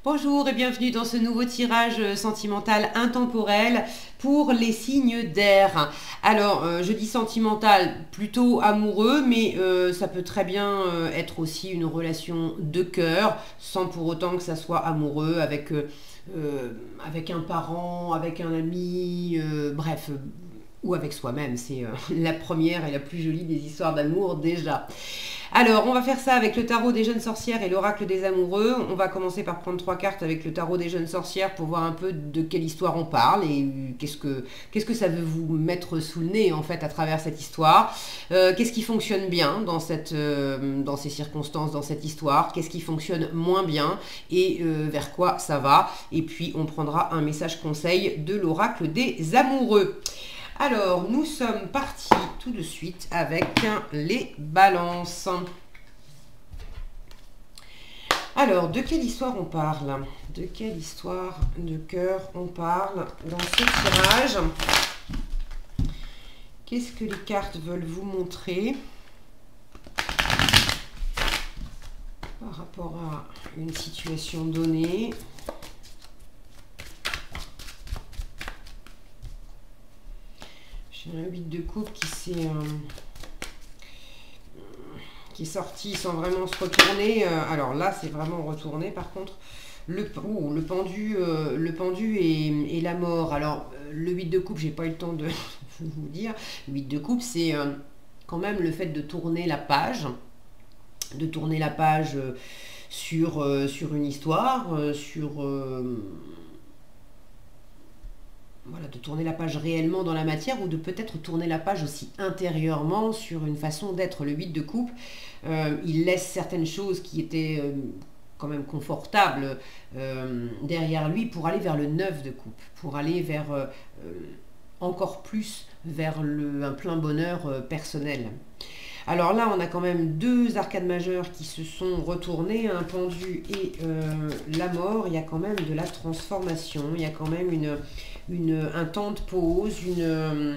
Bonjour et bienvenue dans ce nouveau tirage sentimental intemporel pour les signes d'air. Alors, je dis sentimental, plutôt amoureux, mais ça peut très bien être aussi une relation de cœur, sans pour autant que ça soit amoureux avec un parent, avec un ami, bref, ou avec soi-même. C'est la première et la plus jolie des histoires d'amour déjà. Alors, on va faire ça avec le tarot des jeunes sorcières et l'oracle des amoureux. On va commencer par prendre 3 cartes avec le tarot des jeunes sorcières pour voir un peu de quelle histoire on parle et qu'est-ce que ça veut vous mettre sous le nez en fait à travers cette histoire. Qu'est-ce qui fonctionne bien dans ces circonstances, dans cette histoire. Qu'est-ce qui fonctionne moins bien et vers quoi ça va. Et puis, on prendra un message conseil de l'oracle des amoureux. Alors, nous sommes partis tout de suite avec les balances. Alors, de quelle histoire on parle? De quelle histoire de cœur on parle dans ce tirage? Qu'est-ce que les cartes veulent vous montrer par rapport à une situation donnée? J'ai un 8 de coupe qui est sorti sans vraiment se retourner. Alors là, c'est vraiment retourné. Par contre, le pendu et la mort. Alors, le 8 de coupe, j'ai pas eu le temps de vous dire. Le 8 de coupe, c'est quand même le fait de tourner la page. De tourner la page sur une histoire, voilà, de tourner la page réellement dans la matière ou de peut-être tourner la page aussi intérieurement sur une façon d'être. Le 8 de coupe, il laisse certaines choses qui étaient quand même confortables derrière lui pour aller vers le 9 de coupe, pour aller vers encore plus vers un plein bonheur personnel. Alors là, on a quand même 2 arcades majeures qui se sont retournées, un pendu et la mort. Il y a quand même de la transformation, il y a quand même un temps de pause, je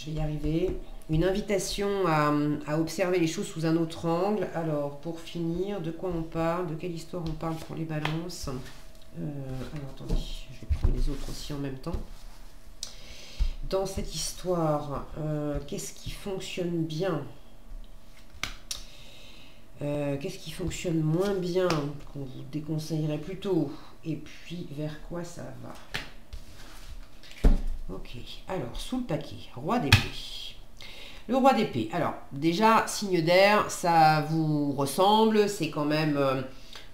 vais y arriver, une invitation à observer les choses sous un autre angle. Alors, pour finir, de quoi on parle? De quelle histoire on parle pour les balances? Alors, attendez, je vais prendre les autres aussi en même temps. Dans cette histoire, qu'est-ce qui fonctionne bien? Qu'est-ce qui fonctionne moins bien, qu'on vous déconseillerait plutôt? Et puis, vers quoi ça va? Ok, alors, sous le paquet, roi d'épée. Le roi d'épée, alors, déjà, signe d'air, ça vous ressemble, c'est quand même...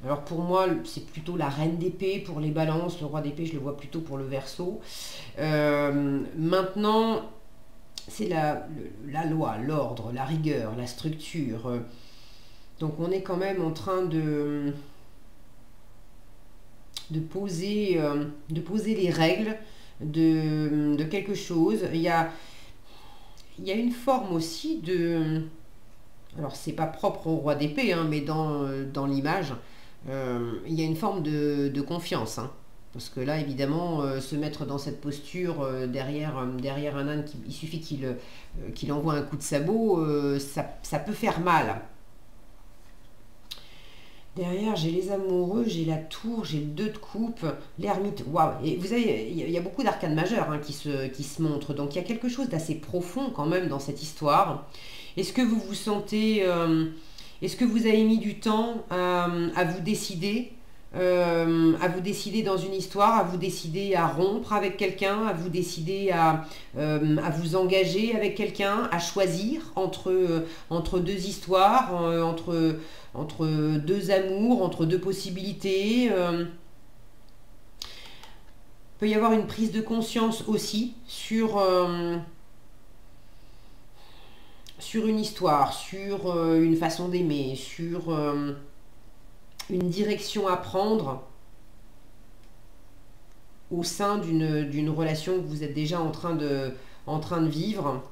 alors pour moi, c'est plutôt la reine d'épée pour les balances. Le roi d'épée, je le vois plutôt pour le verseau. Maintenant, c'est la loi, l'ordre, la rigueur, la structure. Donc on est quand même en train de poser les règles de quelque chose. Il y a une forme aussi de... Alors c'est pas propre au roi d'épée, hein, mais dans l'image... il y a une forme de confiance, hein, parce que là évidemment se mettre dans cette posture derrière un âne, il suffit qu'il envoie un coup de sabot, ça peut faire mal. Derrière, j'ai les amoureux, j'ai la tour, j'ai le 2 de coupe, l'ermite. Waouh! Et vous savez, il y a beaucoup d'arcanes majeures hein, qui se montrent. Donc, il y a quelque chose d'assez profond quand même dans cette histoire. Est-ce que vous vous sentez... est-ce que vous avez mis du temps à vous décider dans une histoire, à vous décider à rompre avec quelqu'un, à vous décider à vous engager avec quelqu'un, à choisir entre 2 histoires, entre 2 amours, entre 2 possibilités Il peut y avoir une prise de conscience aussi sur une histoire, sur une façon d'aimer, sur une direction à prendre au sein d'une relation que vous êtes déjà en train de vivre.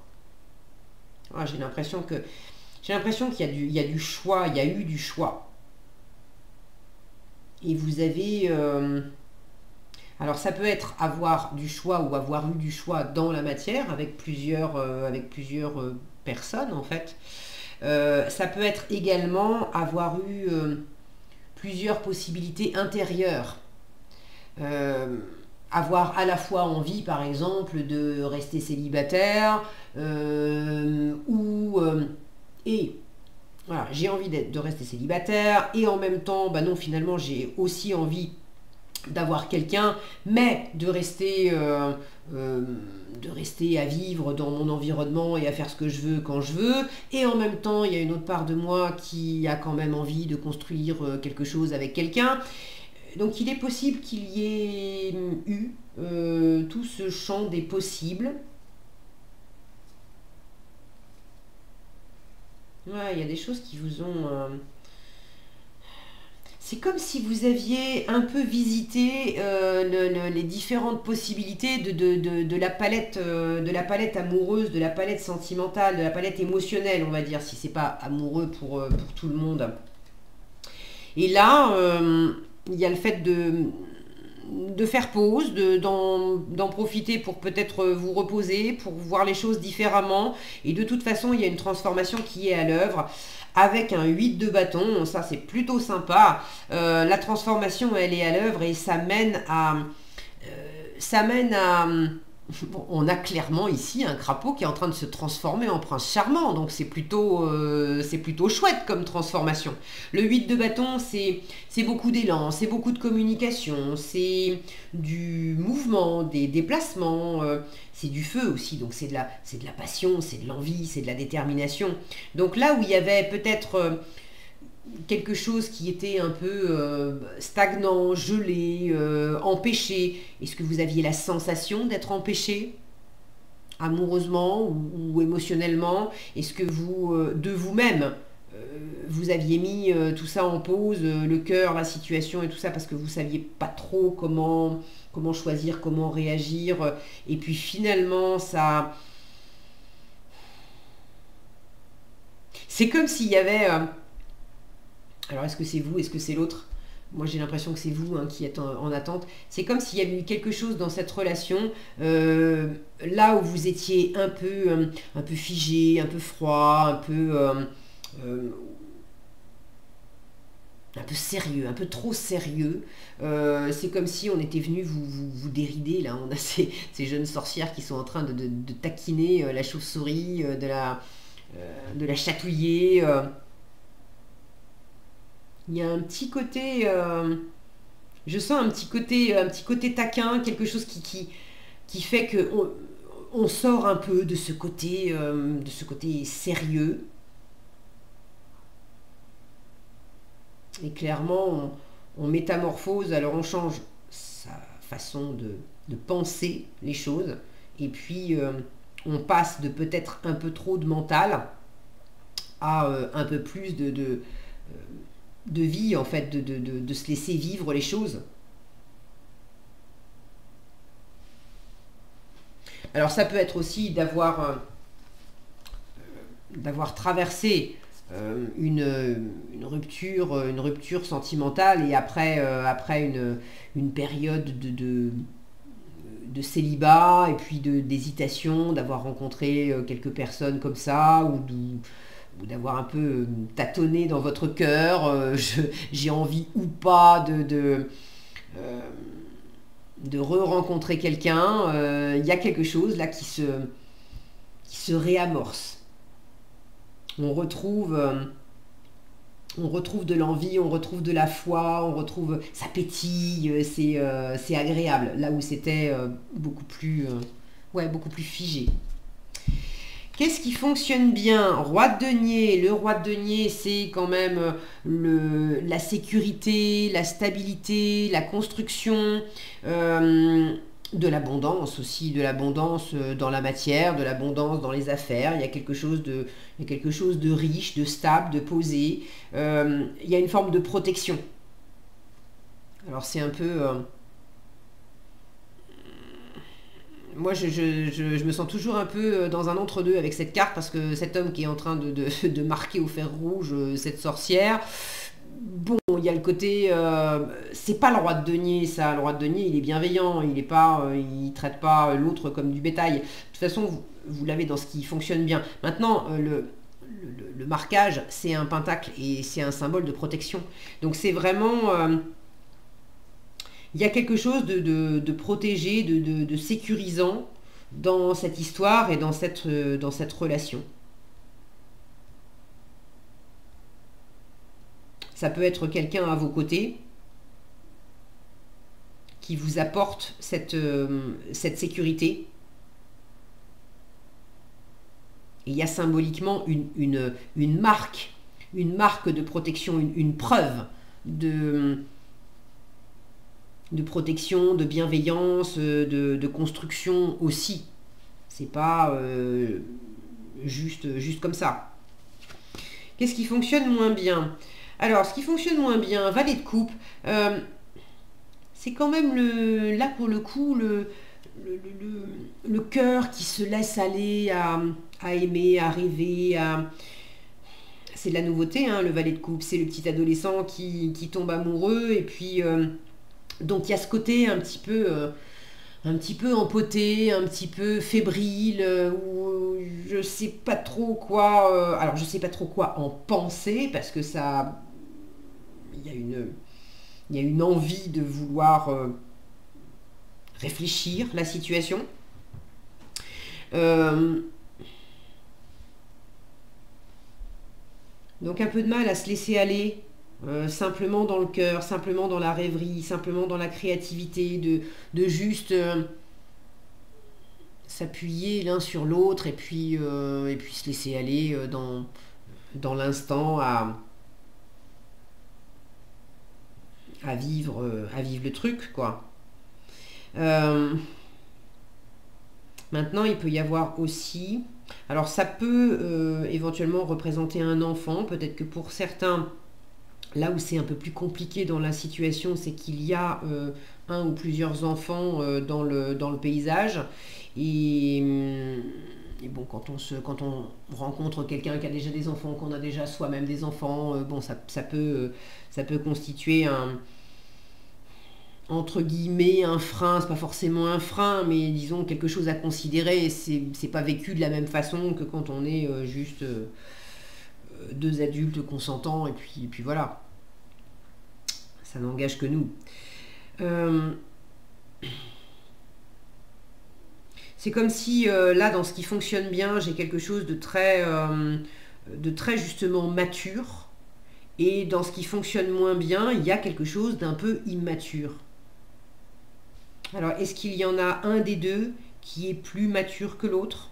Ah, j'ai l'impression qu'il y a du choix, il y a eu du choix. Et vous avez... alors ça peut être avoir du choix ou avoir eu du choix dans la matière avec plusieurs personnes en fait. Ça peut être également avoir eu plusieurs possibilités intérieures. Avoir à la fois envie, par exemple, de rester célibataire, et voilà, j'ai envie de rester célibataire, et en même temps, bah non, finalement, j'ai aussi envie d'avoir quelqu'un, mais de rester à vivre dans mon environnement et à faire ce que je veux quand je veux. Et en même temps, il y a une autre part de moi qui a quand même envie de construire quelque chose avec quelqu'un. Donc il est possible qu'il y ait eu tout ce champ des possibles. Ouais, il y a des choses qui vous ont... C'est comme si vous aviez un peu visité les différentes possibilités de la palette amoureuse, de la palette sentimentale, de la palette émotionnelle, on va dire, si c'est pas amoureux pour tout le monde. Et là, il y a le fait de faire pause, d'en profiter pour peut-être vous reposer, pour voir les choses différemment. Et de toute façon, il y a une transformation qui est à l'œuvre. Avec un 8 de bâton, ça c'est plutôt sympa. La transformation, elle est à l'œuvre et ça mène à... Bon, on a clairement ici un crapaud qui est en train de se transformer en prince charmant, donc c'est plutôt chouette comme transformation. Le 8 de bâton, c'est beaucoup d'élan, c'est beaucoup de communication, c'est du mouvement, des déplacements, c'est du feu aussi, donc c'est de la passion, c'est de l'envie, c'est de la détermination. Donc là où il y avait peut-être... quelque chose qui était un peu stagnant, gelé, empêché. Est-ce que vous aviez la sensation d'être empêché amoureusement ou émotionnellement? Est-ce que vous, de vous-même, vous aviez mis tout ça en pause, le cœur, la situation et tout ça parce que vous ne saviez pas trop comment choisir, comment réagir, et puis finalement ça... C'est comme s'il y avait... Alors, est-ce que c'est vous? Est-ce que c'est l'autre? Moi, j'ai l'impression que c'est vous qui êtes en attente. C'est comme s'il y avait eu quelque chose dans cette relation, là où vous étiez un peu figé, un peu froid, un peu sérieux, un peu trop sérieux. C'est comme si on était venu vous dérider. Là, on a ces jeunes sorcières qui sont en train de taquiner la chauve-souris, de la chatouiller. Il y a un petit côté, je sens un petit côté taquin, quelque chose qui fait que on sort un peu de ce côté sérieux. Et clairement, on métamorphose, alors on change sa façon de penser les choses. Et puis, on passe de peut-être un peu trop de mental à un peu plus de vie, en fait, de se laisser vivre les choses. Alors ça peut être aussi d'avoir traversé une rupture sentimentale et après une période de célibat et puis d'hésitation, d'avoir rencontré quelques personnes comme ça ou d'avoir un peu tâtonné dans votre cœur, j'ai envie ou pas de re-rencontrer quelqu'un. Il y a quelque chose là qui se réamorce. On retrouve de l'envie, on retrouve de la foi, ça pétille, c'est agréable, là où c'était beaucoup plus figé. Qu'est-ce qui fonctionne bien? Roi de denier. Le roi de denier, c'est quand même la sécurité, la stabilité, la construction, de l'abondance aussi, de l'abondance dans la matière, de l'abondance dans les affaires. Il y a quelque chose de riche, de stable, de posé. Il y a une forme de protection. Alors c'est un peu... moi, je me sens toujours un peu dans un entre-deux avec cette carte parce que cet homme qui est en train de marquer au fer rouge cette sorcière, bon, il y a le côté... c'est pas le roi de denier, ça. Le roi de denier, il est bienveillant, il traite pas l'autre comme du bétail. De toute façon, vous l'avez dans ce qui fonctionne bien. Maintenant, le marquage, c'est un pentacle et c'est un symbole de protection. Donc c'est vraiment... il y a quelque chose de protégé, de sécurisant dans cette histoire et dans cette relation. Ça peut être quelqu'un à vos côtés qui vous apporte cette sécurité. Et il y a symboliquement une marque de protection, une preuve de protection, de bienveillance, de construction aussi. C'est pas juste comme ça. Qu'est-ce qui fonctionne moins bien? Alors, ce qui fonctionne moins bien, valet de coupe, c'est quand même là pour le coup le cœur qui se laisse aller à aimer, à rêver, c'est de la nouveauté, hein, le valet de coupe, c'est le petit adolescent qui tombe amoureux et puis donc il y a ce côté un petit peu empoté, un petit peu fébrile, où je sais pas trop quoi. Alors je sais pas trop quoi en penser parce que ça, il y a une envie de vouloir réfléchir la situation. Donc un peu de mal à se laisser aller, simplement dans le cœur, simplement dans la rêverie, simplement dans la créativité, de juste s'appuyer l'un sur l'autre et puis se laisser aller dans l'instant à vivre le truc, quoi. Maintenant, il peut y avoir aussi... Alors, ça peut éventuellement représenter un enfant. Peut-être que pour certains, là où c'est un peu plus compliqué dans la situation, c'est qu'il y a un ou plusieurs enfants dans le paysage. Et bon, quand on rencontre quelqu'un qui a déjà des enfants, qu'on a déjà soi-même des enfants, bon, ça peut constituer entre guillemets un frein. C'est pas forcément un frein, mais disons quelque chose à considérer. C'est pas vécu de la même façon que quand on est juste deux adultes consentants et puis voilà, ça n'engage que nous. C'est comme si là, dans ce qui fonctionne bien, j'ai quelque chose de très justement mature, et dans ce qui fonctionne moins bien, il y a quelque chose d'un peu immature. Alors, est-ce qu'il y en a un des deux qui est plus mature que l'autre?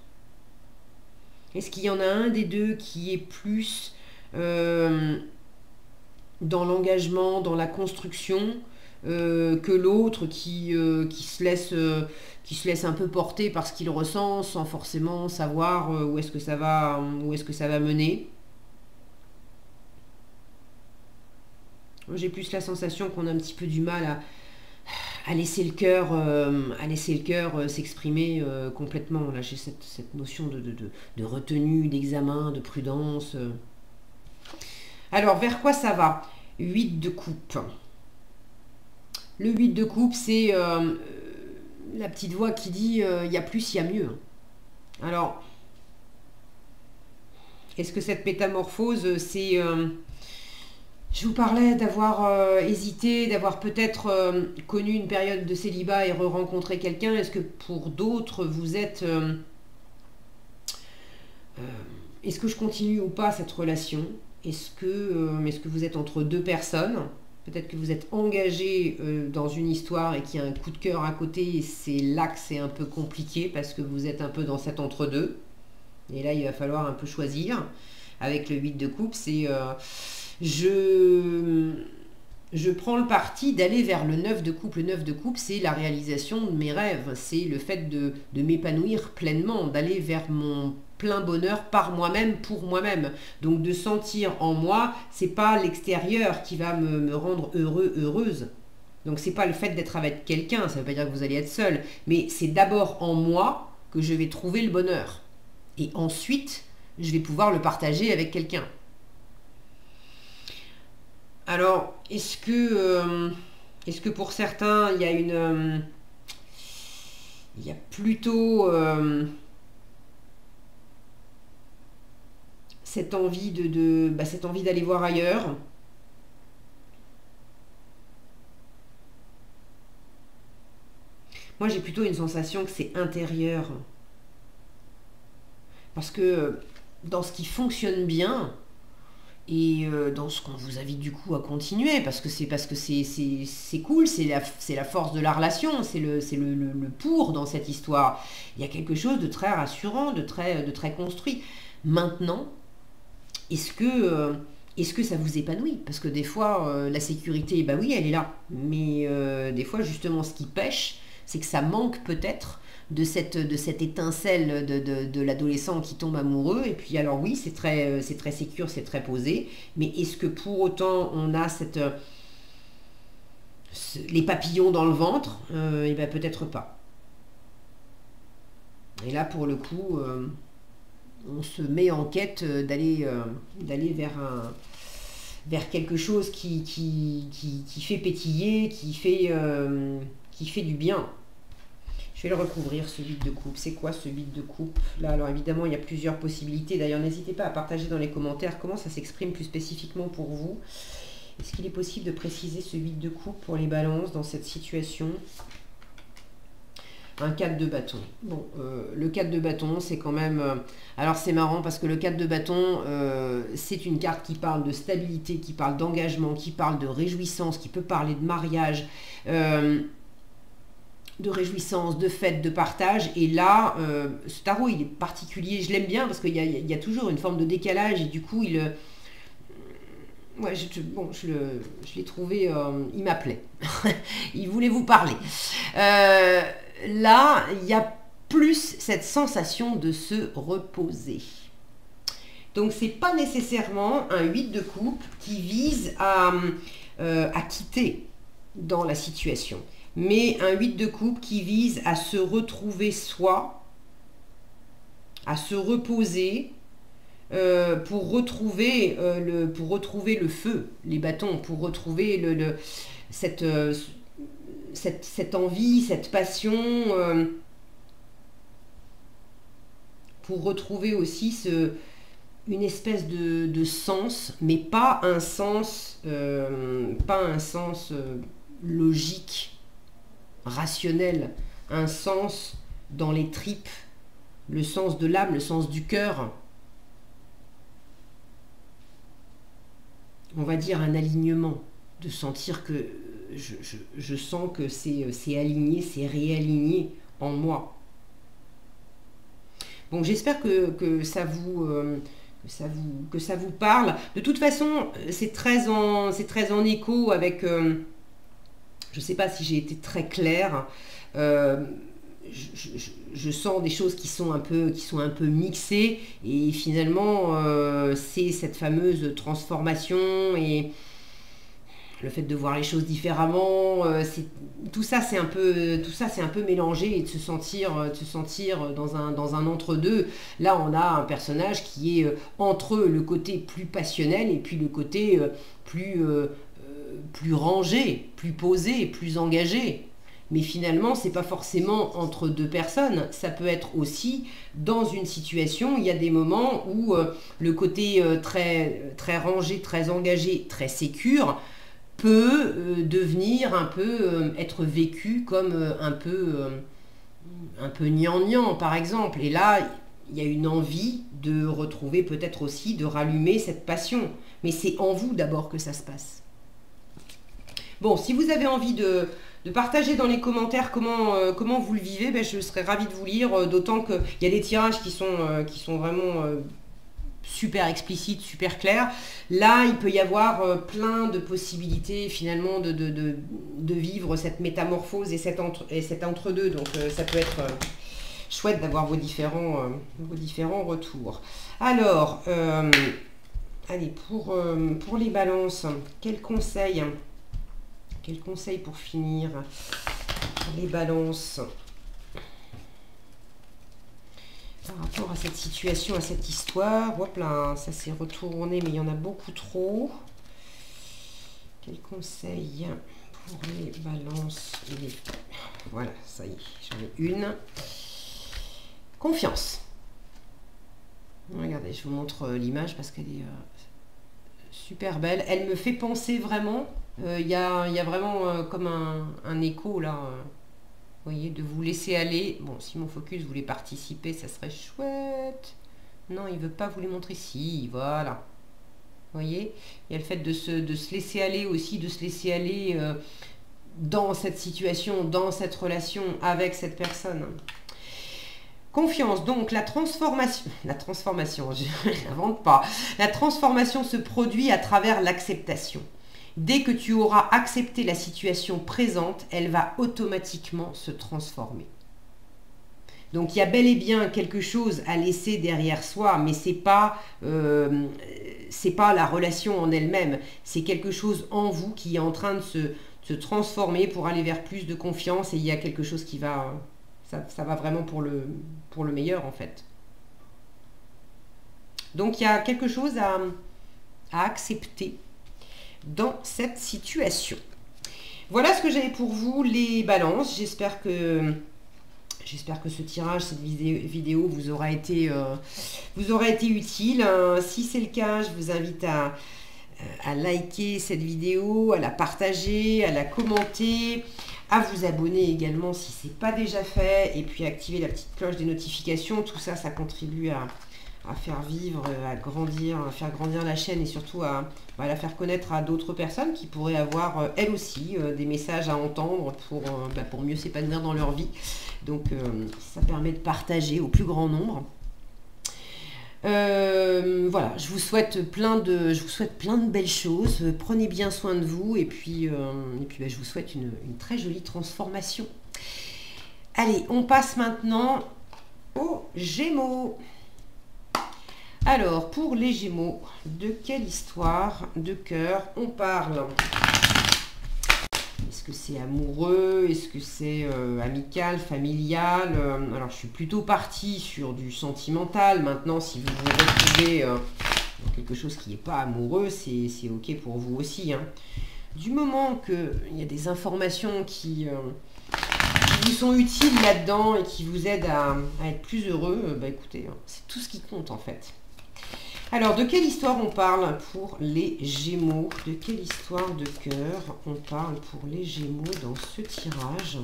Est-ce qu'il y en a un des deux qui est plus dans l'engagement, dans la construction, que l'autre qui se laisse un peu porter par ce qu'il ressent sans forcément savoir où est-ce que ça va mener? J'ai plus la sensation qu'on a un petit peu du mal à laisser le cœur s'exprimer complètement. Là, j'ai cette notion de retenue, d'examen, de prudence. Alors, vers quoi ça va? 8 de coupe. Le 8 de coupe, c'est la petite voix qui dit il y a plus, il y a mieux. Alors, est-ce que cette métamorphose, c'est... je vous parlais d'avoir hésité, d'avoir peut-être connu une période de célibat et re-rencontré quelqu'un. Est-ce que pour d'autres, vous êtes... est-ce que je continue ou pas cette relation? Est-ce que vous êtes entre deux personnes? Peut-être que vous êtes engagé dans une histoire et qu'il y a un coup de cœur à côté, et c'est là que c'est un peu compliqué parce que vous êtes un peu dans cet entre-deux. Et là, il va falloir un peu choisir. Avec le 8 de coupe, c'est... je prends le parti d'aller vers le 9 de coupe. Le 9 de coupe, c'est la réalisation de mes rêves. C'est le fait de m'épanouir pleinement, d'aller vers mon plein bonheur par moi-même, pour moi-même. Donc de sentir en moi, c'est pas l'extérieur qui va me rendre heureux, heureuse. Donc c'est pas le fait d'être avec quelqu'un, ça veut pas dire que vous allez être seul, mais c'est d'abord en moi que je vais trouver le bonheur. Et ensuite, je vais pouvoir le partager avec quelqu'un. Alors, est-ce que pour certains, il y a il y a plutôt cette envie cette envie d'aller voir ailleurs. Moi, j'ai plutôt une sensation que c'est intérieur. Parce que dans ce qui fonctionne bien, et dans ce qu'on vous invite du coup à continuer, parce que c'est cool, c'est la force de la relation, c'est le pour dans cette histoire. Il y a quelque chose de très rassurant, de très construit. Maintenant, est-ce que ça vous épanouit? Parce que des fois, la sécurité, bah oui, elle est là. Mais des fois, justement, ce qui pêche, c'est que ça manque peut-être de cette étincelle de l'adolescent qui tombe amoureux. Et puis alors oui, c'est très sécure, c'est très posé. Mais est-ce que pour autant, on a les papillons dans le ventre? Et ben peut-être pas. Et là, pour le coup... on se met en quête d'aller vers quelque chose qui fait pétiller, qui fait du bien. Je vais le recouvrir, ce vide de coupe. C'est quoi ce vide de coupe? Là, alors évidemment, il y a plusieurs possibilités. D'ailleurs, n'hésitez pas à partager dans les commentaires comment ça s'exprime plus spécifiquement pour vous. Est-ce qu'il est possible de préciser ce vide de coupe pour les balances dans cette situation? Un 4 de bâton. Bon, le 4 de bâton, c'est quand même... alors c'est marrant parce que le 4 de bâton, c'est une carte qui parle de stabilité, qui parle d'engagement, qui parle de réjouissance, qui peut parler de mariage, de réjouissance, de fête, de partage. Et là, ce tarot, il est particulier. Je l'aime bien parce qu'il y a toujours une forme de décalage et du coup, ouais, je l'ai trouvé... il m'appelait. Il voulait vous parler. Là, il y a plus cette sensation de se reposer. Donc, c'est pas nécessairement un 8 de coupe qui vise à quitter dans la situation, mais un 8 de coupe qui vise à se retrouver soi, à se reposer, pour retrouver le feu, les bâtons, pour retrouver cette envie, cette passion, pour retrouver aussi une espèce de sens, mais pas un sens logique, rationnel, un sens dans les tripes, le sens de l'âme, le sens du cœur. On va dire un alignement, de sentir que je sens que c'est aligné, c'est réaligné en moi. Bon, j'espère que ça vous parle. De toute façon, c'est très en écho avec... je ne sais pas si j'ai été très claire. Je sens des choses qui sont un peu mixées. Et finalement, c'est cette fameuse transformation et... le fait de voir les choses différemment, tout ça c'est un peu mélangé et de se sentir dans un entre-deux. Là, on a un personnage qui est entre le côté plus passionnel et puis le côté plus rangé, plus posé, plus engagé. Mais finalement, c'est pas forcément entre deux personnes. Ça peut être aussi dans une situation. Il y a des moments où le côté très rangé, très engagé, très sécure peut devenir un peu, être vécu comme un peu gnangnan par exemple. Et là, il y a une envie de retrouver peut-être aussi, de rallumer cette passion. Mais c'est en vous d'abord que ça se passe. Bon, si vous avez envie de partager dans les commentaires comment vous le vivez, ben, je serais ravie de vous lire, d'autant qu'il y a des tirages qui sont vraiment... super explicite, super clair. Là, il peut y avoir plein de possibilités finalement de vivre cette métamorphose et cet entre-deux. Donc ça peut être chouette d'avoir vos différents retours. Alors, allez, pour les balances, quel conseil pour finir les balances par rapport à cette situation, à cette histoire? Hop là, ça s'est retourné, mais il y en a beaucoup trop. Quel conseil pour les balances? Voilà, ça y est, j'en ai une. Confiance. Regardez, je vous montre l'image parce qu'elle est super belle. Elle me fait penser vraiment, il y a vraiment comme un écho là, vous voyez, de vous laisser aller. Bon, si mon focus voulait participer, ça serait chouette. Non, il veut pas vous les montrer. Si, voilà. Vous voyez, il y a le fait de se laisser aller aussi, de se laisser aller dans cette situation, dans cette relation avec cette personne. Confiance, donc la transformation, je n'invente pas, la transformation se produit à travers l'acceptation. Dès que tu auras accepté la situation présente, elle va automatiquement se transformer. Donc il y a bel et bien quelque chose à laisser derrière soi, mais c'est pas la relation en elle-même, c'est quelque chose en vous qui est en train de se transformer pour aller vers plus de confiance, et il y a quelque chose qui va, ça va vraiment pour le meilleur en fait. Donc il y a quelque chose à accepter dans cette situation. Voilà ce que j'avais pour vous, les balances. J'espère que ce tirage, cette vidéo vous aura été utile. Si c'est le cas, je vous invite à liker cette vidéo, à la partager, à la commenter, à vous abonner également si ce n'est pas déjà fait, et puis activer la petite cloche des notifications. Tout ça, ça contribue à faire vivre, à faire grandir la chaîne, et surtout à la faire connaître à d'autres personnes qui pourraient avoir elles aussi des messages à entendre pour mieux s'épanouir dans leur vie. Donc ça permet de partager au plus grand nombre. Voilà, je vous souhaite plein de belles choses. Prenez bien soin de vous, et puis je vous souhaite une très jolie transformation. Allez, on passe maintenant aux Gémeaux. Alors, pour les Gémeaux, de quelle histoire de cœur on parle? Est-ce que c'est amoureux? Est-ce que c'est amical, familial? Alors, je suis plutôt partie sur du sentimental. Maintenant, si vous vous retrouvez dans quelque chose qui n'est pas amoureux, c'est OK pour vous aussi, hein. Du moment qu'il y a des informations qui vous sont utiles là-dedans et qui vous aident à être plus heureux, écoutez, c'est tout ce qui compte en fait. Alors, de quelle histoire on parle pour les Gémeaux? De quelle histoire de cœur on parle pour les Gémeaux dans ce tirage?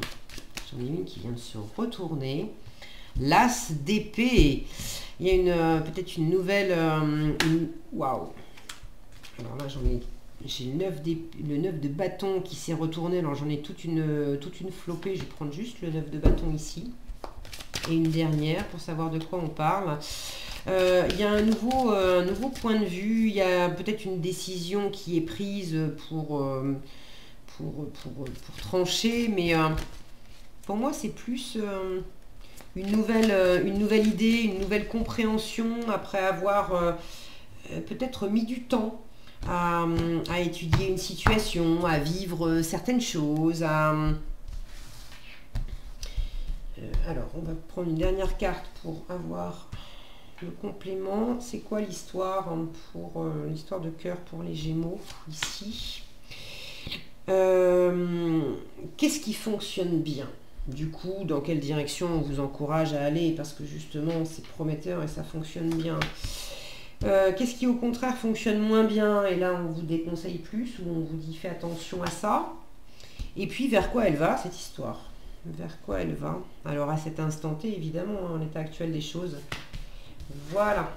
J'en ai une qui vient de se retourner. L'As d'épée. Il y a peut-être une nouvelle... Waouh! Alors là, j'ai le 9 de bâton qui s'est retourné. Alors, j'en ai toute une flopée. Je vais prendre juste le 9 de bâton ici. Et une dernière pour savoir de quoi on parle. Il y a un nouveau point de vue, il y a peut-être une décision qui est prise pour trancher, mais pour moi c'est plus une nouvelle idée, une nouvelle compréhension après avoir peut-être mis du temps à étudier une situation, à vivre certaines choses, alors on va prendre une dernière carte pour avoir le complément. C'est quoi l'histoire pour l'histoire de cœur pour les Gémeaux ici? Qu'est-ce qui fonctionne bien? Du coup, dans quelle direction on vous encourage à aller? Parce que justement, c'est prometteur et ça fonctionne bien. Qu'est-ce qui au contraire fonctionne moins bien? Et là, on vous déconseille plus, ou on vous dit fais attention à ça. Et puis, vers quoi elle va cette histoire? Vers quoi elle va? Alors, à cet instant T, évidemment, en l'état actuel des choses. Voilà.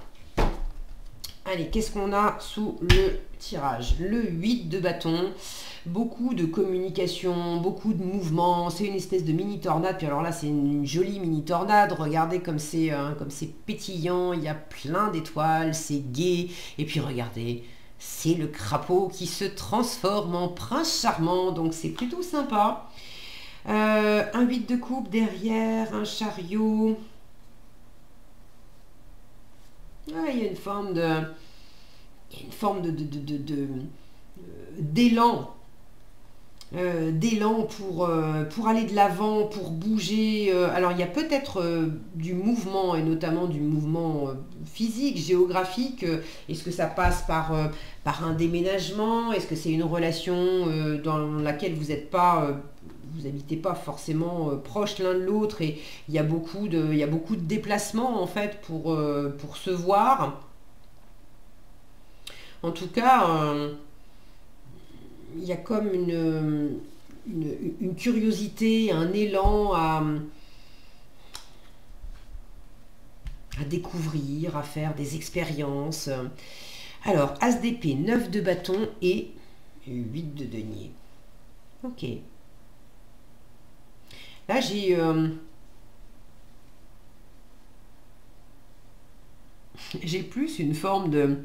Allez, qu'est-ce qu'on a sous le tirage? Le 8 de bâton. Beaucoup de communication, beaucoup de mouvements. C'est une espèce de mini tornade. Puis alors là, c'est une jolie mini tornade. Regardez comme c'est pétillant. Il y a plein d'étoiles. C'est gai. Et puis regardez, c'est le crapaud qui se transforme en prince charmant. Donc c'est plutôt sympa. Un 8 de coupe derrière, un chariot. Ah, il y a une forme d'élan, pour aller de l'avant, pour bouger. Alors il y a peut-être du mouvement, et notamment du mouvement physique, géographique. Est-ce que ça passe par un déménagement? Est-ce que c'est une relation dans laquelle vous n'êtes pas vous habitez pas forcément proches l'un de l'autre et il y a beaucoup de déplacements en fait pour se voir. En tout cas, il y a comme une curiosité, un élan à découvrir, à faire des expériences. Alors, As d'épée, 9 de bâton et 8 de denier. Ok. Là, j'ai plus une forme de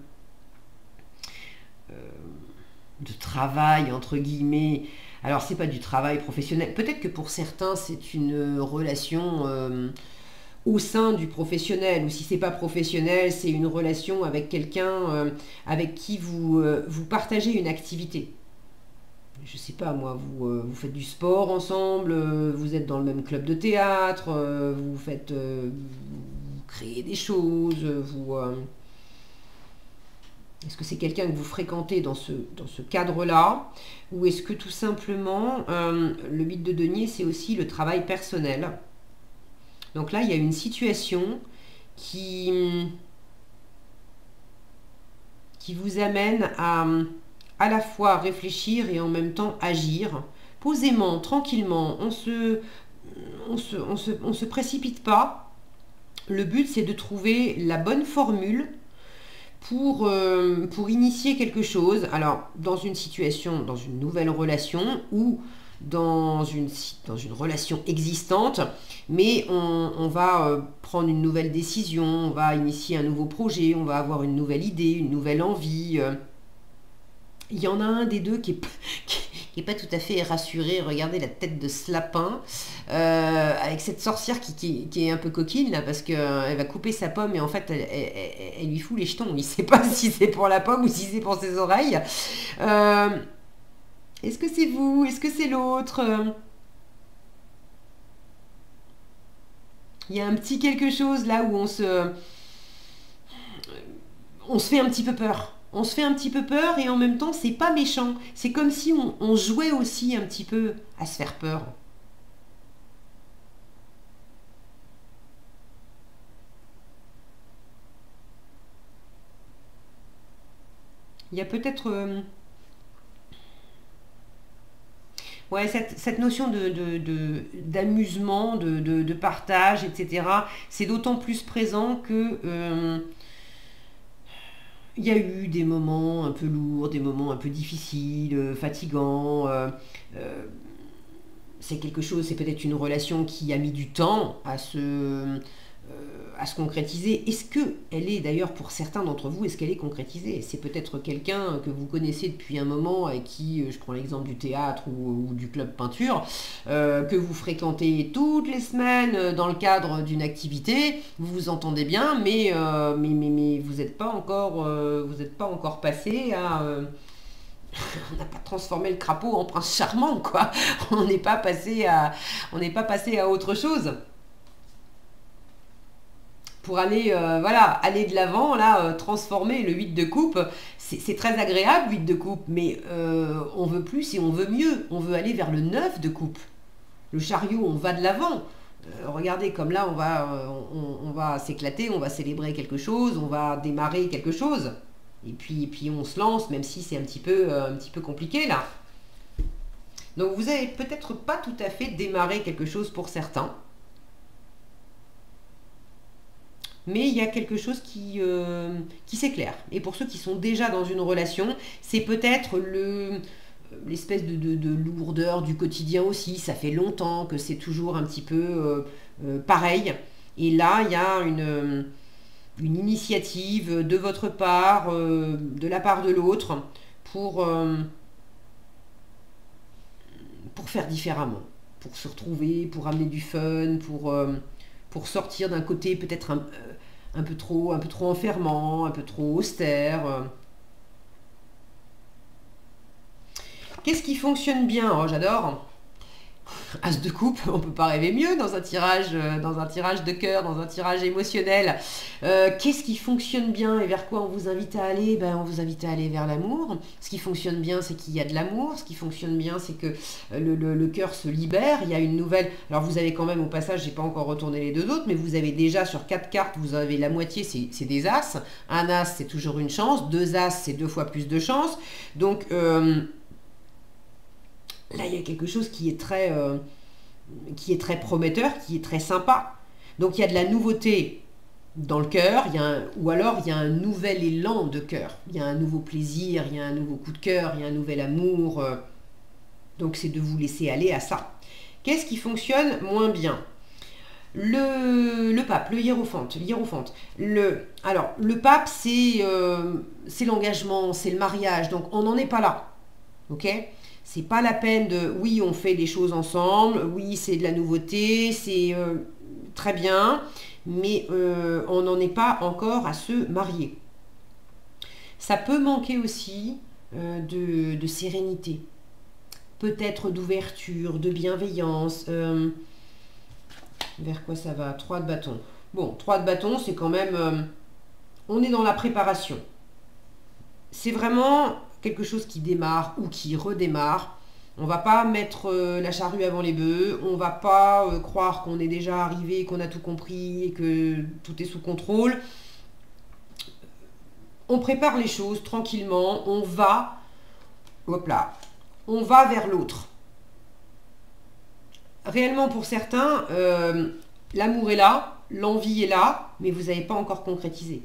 travail, entre guillemets. Alors, c'est pas du travail professionnel. Peut-être que pour certains, c'est une relation au sein du professionnel, ou si c'est pas professionnel, c'est une relation avec quelqu'un avec qui vous partagez une activité. Je sais pas moi, vous faites du sport ensemble, vous êtes dans le même club de théâtre, vous créez des choses, est-ce que c'est quelqu'un que vous fréquentez dans ce cadre-là, ou est-ce que tout simplement, le 8 de denier, c'est aussi le travail personnel. Donc là, il y a une situation qui vous amène à la fois réfléchir et en même temps agir. Posément, tranquillement, on se précipite pas. Le but, c'est de trouver la bonne formule pour initier quelque chose. Alors, dans une situation, dans une nouvelle relation ou dans une relation existante, mais on va prendre une nouvelle décision, on va initier un nouveau projet, on va avoir une nouvelle idée, une nouvelle envie. Il y en a un des deux qui est pas tout à fait rassuré. Regardez la tête de ce lapin, avec cette sorcière qui est un peu coquine là, parce qu'elle va couper sa pomme et en fait elle lui fout les jetons. Il sait pas si c'est pour la pomme ou si c'est pour ses oreilles. Est-ce que c'est vous? Est-ce que c'est l'autre? Il y a un petit quelque chose là où on se fait un petit peu peur. On se fait un petit peu peur et en même temps, c'est pas méchant. C'est comme si on jouait aussi un petit peu à se faire peur. Il y a peut-être ouais, cette notion d'amusement, de partage, etc. C'est d'autant plus présent que il y a eu des moments un peu lourds, des moments un peu difficiles, fatigants. C'est quelque chose, c'est peut-être une relation qui a mis du temps à se concrétiser. Est-ce que elle est d'ailleurs pour certains d'entre vous, est-ce qu'elle est concrétisée? C'est peut-être quelqu'un que vous connaissez depuis un moment, avec qui, je prends l'exemple du théâtre ou du club peinture, que vous fréquentez toutes les semaines dans le cadre d'une activité, vous vous entendez bien, mais vous n'êtes pas encore passé à... on n'a pas transformé le crapaud en prince charmant, quoi. On n'est pas passé à autre chose. Pour aller, aller de l'avant, là, transformer le 8 de coupe, c'est très agréable, 8 de coupe, mais on veut plus et on veut mieux. On veut aller vers le 9 de coupe. Le chariot, on va de l'avant. Regardez, comme là, on va s'éclater, on va célébrer quelque chose, on va démarrer quelque chose. Et puis on se lance, même si c'est un petit peu compliqué, là. Donc vous avez peut-être pas tout à fait démarré quelque chose pour certains. Mais il y a quelque chose qui s'éclaire. Et pour ceux qui sont déjà dans une relation, c'est peut-être l'espèce de lourdeur du quotidien aussi. Ça fait longtemps que c'est toujours un petit peu pareil. Et là, il y a une initiative de votre part, de la part de l'autre, pour faire différemment, pour se retrouver, pour amener du fun, pour sortir d'un côté peut-être un peu trop enfermant, un peu trop austère. Qu'est-ce qui fonctionne bien? Oh, j'adore. As de coupe, on peut pas rêver mieux dans un tirage de cœur, dans un tirage émotionnel. Qu'est-ce qui fonctionne bien et vers quoi on vous invite à aller? On vous invite à aller vers l'amour. Ce qui fonctionne bien, c'est qu'il y a de l'amour. Ce qui fonctionne bien, c'est que le cœur se libère. Il y a une nouvelle... Alors vous avez quand même, au passage, j'ai pas encore retourné les deux autres, mais vous avez déjà sur 4 cartes, vous avez la moitié, c'est des as. Un as, c'est toujours une chance. 2 as, c'est 2 fois plus de chance. Donc... là, il y a quelque chose qui est très prometteur, qui est très sympa. Donc, il y a de la nouveauté dans le cœur, ou alors il y a un nouvel élan de cœur. Il y a un nouveau plaisir, il y a un nouveau coup de cœur, il y a un nouvel amour. Donc, c'est de vous laisser aller à ça. Qu'est-ce qui fonctionne moins bien? Le pape, le hiérophante. Alors, le pape, c'est l'engagement, c'est le mariage. Donc, on n'en est pas là. Ok? C'est pas la peine de, oui, on fait des choses ensemble, oui, c'est de la nouveauté, c'est très bien, mais on n'en est pas encore à se marier. Ça peut manquer aussi de sérénité, peut-être d'ouverture, de bienveillance. Vers quoi ça va? 3 de bâton. Bon, 3 de bâton, c'est quand même... on est dans la préparation. C'est vraiment... quelque chose qui démarre ou qui redémarre. On va pas mettre la charrue avant les bœufs, on va pas croire qu'on est déjà arrivé, qu'on a tout compris et que tout est sous contrôle. On prépare les choses tranquillement, on va, hop là, on va vers l'autre. Réellement pour certains, l'amour est là, l'envie est là, mais vous n'avez pas encore concrétisé.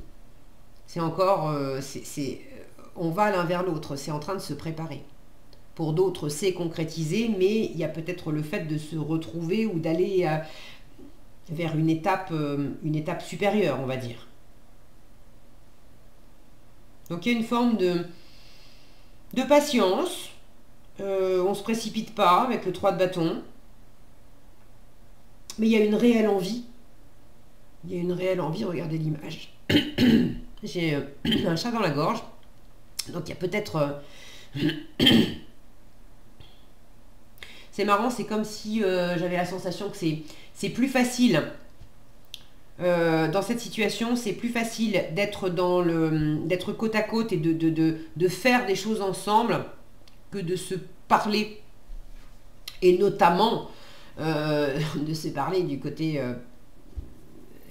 C'est encore, on va l'un vers l'autre, c'est en train de se préparer. Pour d'autres, c'est concrétisé, mais il y a peut-être le fait de se retrouver ou d'aller vers une étape supérieure, on va dire. Donc il y a une forme de patience. On ne se précipite pas avec le 3 de bâton. Mais il y a une réelle envie. Il y a une réelle envie, regardez l'image. J'ai un chat dans la gorge. Donc il y a peut-être... c'est marrant, c'est comme si j'avais la sensation que c'est plus facile. Dans cette situation, c'est plus facile d'être d'être côte à côte et de faire des choses ensemble que de se parler. Et notamment de se parler du côté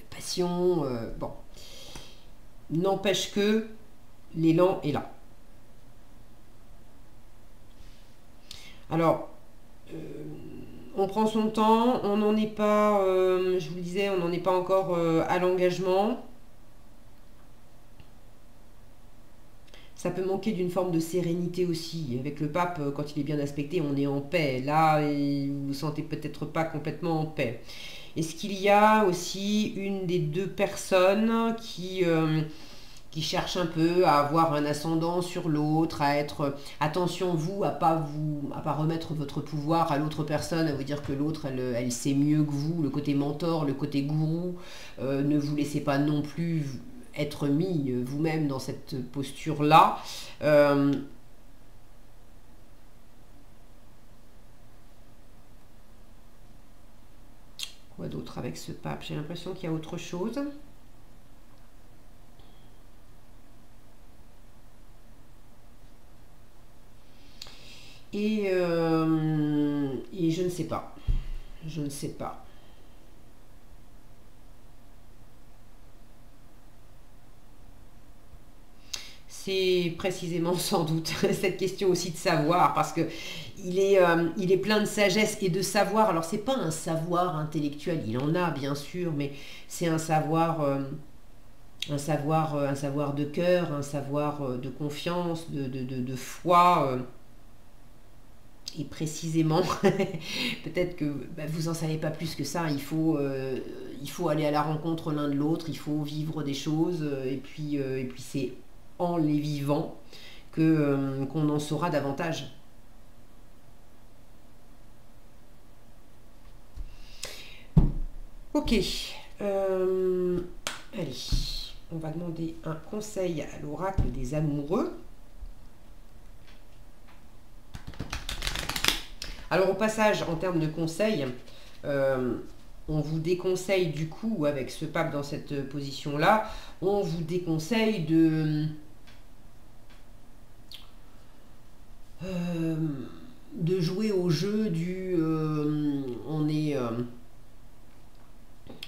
passion. Bon. N'empêche que l'élan est là. Alors, on prend son temps, on n'en est pas, je vous le disais, on n'en est pas encore à l'engagement. Ça peut manquer d'une forme de sérénité aussi. Avec le pape, quand il est bien aspecté, on est en paix. Là, vous vous sentez peut-être pas complètement en paix. Est-ce qu'il y a aussi une des deux personnes qui cherche un peu à avoir un ascendant sur l'autre, à être... Attention, vous, à pas remettre votre pouvoir à l'autre personne, à vous dire que l'autre, elle sait mieux que vous, le côté mentor, le côté gourou. Ne vous laissez pas non plus être mis vous-même dans cette posture-là. Quoi d'autre avec ce pape? J'ai l'impression qu'il y a autre chose. Et je ne sais pas. Je ne sais pas. C'est précisément sans doute cette question aussi de savoir, parce que il est plein de sagesse et de savoir. Alors c'est pas un savoir intellectuel, il en a bien sûr, mais c'est un savoir de cœur, un savoir de confiance, de foi. Et précisément, peut-être que vous n'en savez pas plus que ça, il faut aller à la rencontre l'un de l'autre, il faut vivre des choses, et puis c'est en les vivant qu'on en saura davantage. Ok, allez, on va demander un conseil à l'oracle des amoureux. Alors au passage, en termes de conseils, on vous déconseille du coup, avec ce pape dans cette position-là, on vous déconseille de jouer au jeu du on est